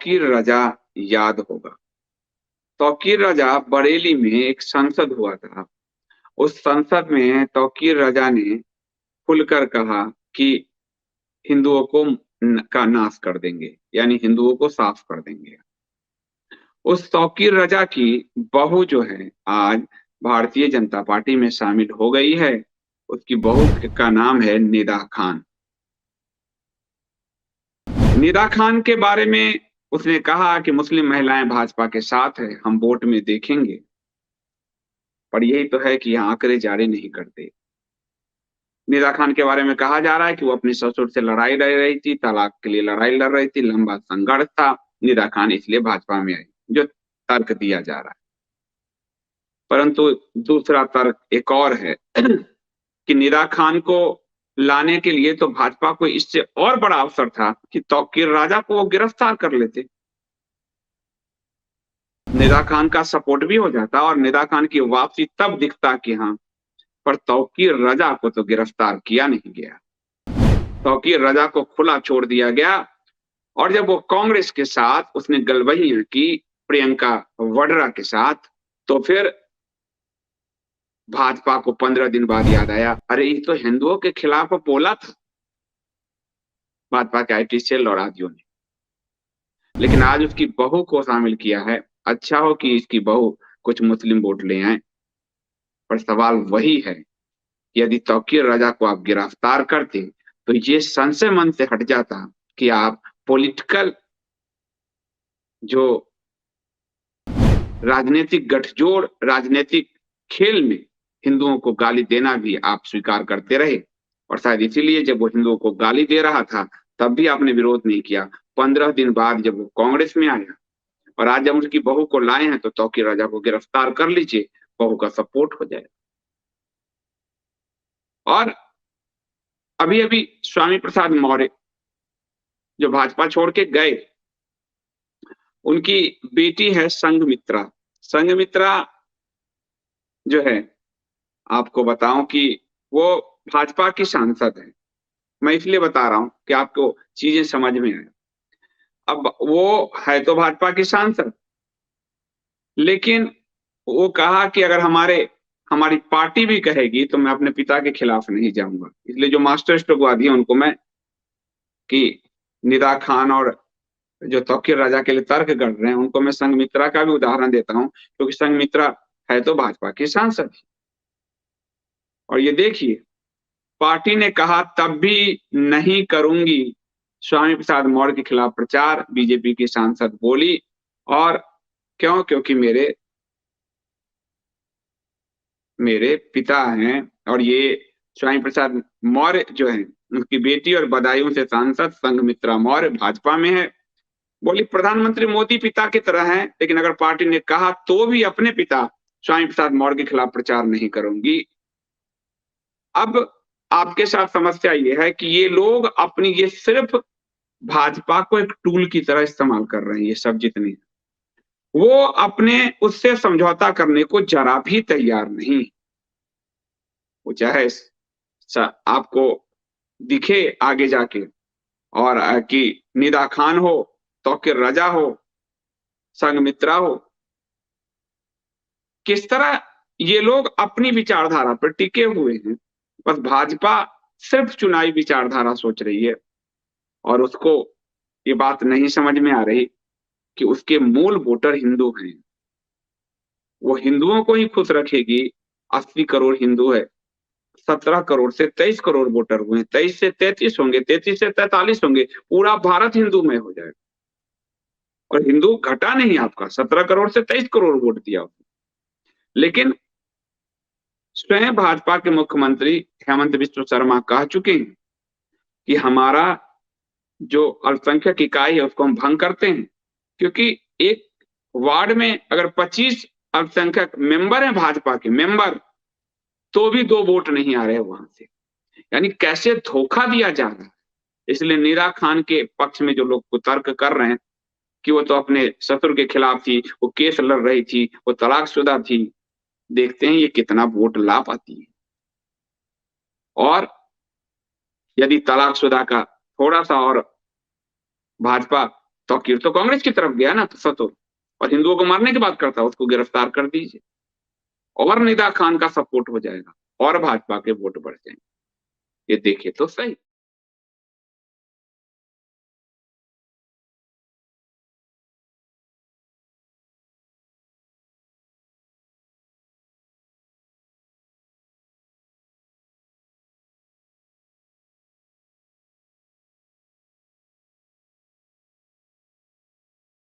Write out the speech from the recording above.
तौकीर रजा याद होगा। तौकीर रजा बरेली में एक संसद हुआ था। उस संसद में तौकीर रजा ने खुलकर कहा कि हिंदुओं को का नाश कर देंगे, यानी हिंदुओं को साफ कर देंगे। उस तौकीर रजा की बहू जो है आज भारतीय जनता पार्टी में शामिल हो गई है। उसकी बहू का नाम है निदा खान। निदा खान के बारे में उसने कहा कि मुस्लिम महिलाएं भाजपा के साथ है, हम वोट में देखेंगे। पर यही तो है कि यहाँ आंकड़े जारी नहीं करते। निदा खान के बारे में कहा जा रहा है कि वो अपने ससुर से लड़ाई लड़ रही थी, तलाक के लिए लड़ाई लड़ रही थी, लंबा संघर्ष था। निदा खान इसलिए भाजपा में आई, जो तर्क दिया जा रहा है। परंतु दूसरा तर्क एक और है कि निदा खान को लाने के लिए तो भाजपा को इससे और बड़ा अवसर था कि तौकीर राजा को वो गिरफ्तार कर लेते। निदा खान का सपोर्ट भी हो जाता और निदा खान की वापसी तब दिखता कि हाँ, पर तौकीर रजा को तो गिरफ्तार किया नहीं गया। तौकीर रजा को खुला छोड़ दिया गया। और जब वो कांग्रेस के साथ उसने गलबहियां की प्रियंका वड्रा के साथ, तो फिर भाजपा को 15 दिन बाद याद आया, अरे ये तो हिंदुओं के खिलाफ बोला था भाजपा के आईटी सेल और आदियों ने। लेकिन आज उसकी बहू को शामिल किया है। अच्छा हो कि इसकी बहू कुछ मुस्लिम वोट ले आए। पर सवाल वही है, यदि तौकीर रजा को आप गिरफ्तार करते तो ये संशय मन से हट जाता कि आप पॉलिटिकल जो राजनीतिक गठजोड़, राजनीतिक खेल में हिंदुओं को गाली देना भी आप स्वीकार करते रहे। और शायद इसीलिए जब वो हिंदुओं को गाली दे रहा था तब भी आपने विरोध नहीं किया। 15 दिन बाद जब वो कांग्रेस में आया और आज जब उसकी बहू को लाए हैं तो तौकीर रजा को गिरफ्तार कर लीजिए, बहू का सपोर्ट हो जाए। और अभी अभी स्वामी प्रसाद मौर्य जो भाजपा छोड़ के गए, उनकी बेटी है संघमित्रा। संघमित्रा जो है, आपको बताऊं कि वो भाजपा की सांसद है। मैं इसलिए बता रहा हूं कि आपको चीजें समझ में आए। अब वो है तो भाजपा की सांसद, लेकिन वो कहा कि अगर हमारी पार्टी भी कहेगी तो मैं अपने पिता के खिलाफ नहीं जाऊंगा। इसलिए जो मास्टर स्ट्रोक है उनको मैं कि निदा खान और जो तौकीर राजा के लिए तर्क कर रहे हैं उनको मैं संघमित्रा का भी उदाहरण देता हूं, क्योंकि संघमित्रा है तो भाजपा की सांसद। और ये देखिए, पार्टी ने कहा तब भी नहीं करूंगी स्वामी प्रसाद मौर्य के खिलाफ प्रचार, बीजेपी की सांसद बोली। और क्यों? क्योंकि मेरे मेरे पिता हैं और ये स्वामी प्रसाद मौर्य जो है उनकी बेटी और बदायूं से सांसद संघमित्रा मौर्य भाजपा में है। बोली प्रधानमंत्री मोदी पिता की तरह हैं, लेकिन अगर पार्टी ने कहा तो भी अपने पिता स्वामी प्रसाद मौर्य के खिलाफ प्रचार नहीं करूंगी। अब आपके साथ समस्या ये है कि ये लोग अपनी ये सिर्फ भाजपा को एक टूल की तरह इस्तेमाल कर रहे हैं। ये सब जितने वो अपने उससे समझौता करने को जरा भी तैयार नहीं। वो चाहे आपको दिखे आगे जाके और कि निदा खान हो, तौकीर रजा हो, संघमित्रा हो, किस तरह ये लोग अपनी विचारधारा पर टिके हुए हैं। बस भाजपा सिर्फ चुनावी विचारधारा सोच रही है और उसको ये बात नहीं समझ में आ रही कि उसके मूल वोटर हिंदू हैं। वो हिंदुओं को ही खुश रखेगी। 80 करोड़ हिंदू है, 17 करोड़ से 23 करोड़ वोटर हुए हैं, 23 से 33 होंगे, 33 से 43 होंगे, पूरा भारत हिंदू में हो जाएगा। और हिंदू घटा नहीं आपका, 17 करोड़ से 23 करोड़ वोट दिया। लेकिन स्वयं भाजपा के मुख्यमंत्री हेमंत बिस्व शर्मा कह चुके हैं कि हमारा जो अल्पसंख्यक इकाई है उसको हम भंग करते हैं, क्योंकि एक वार्ड में अगर 25 अल्पसंख्यक मेंबर हैं भाजपा के मेंबर, तो भी 2 वोट नहीं आ रहे वहां से। यानी कैसे धोखा दिया जा रहा है। इसलिए निदा खान के पक्ष में जो लोग तर्क कर रहे हैं कि वो तो अपने ससुर के खिलाफ थी, वो केस लड़ रही थी, वो तलाकशुदा थी, देखते हैं ये कितना वोट ला पाती है। और यदि तलाकशुदा का थोड़ा सा और भाजपा तौकीर तो कांग्रेस की तरफ गया ना सतो, और हिंदुओं को मारने की बात करता है, उसको गिरफ्तार कर दीजिए और निदा खान का सपोर्ट हो जाएगा और भाजपा के वोट बढ़ जाएंगे। ये देखिए तो सही।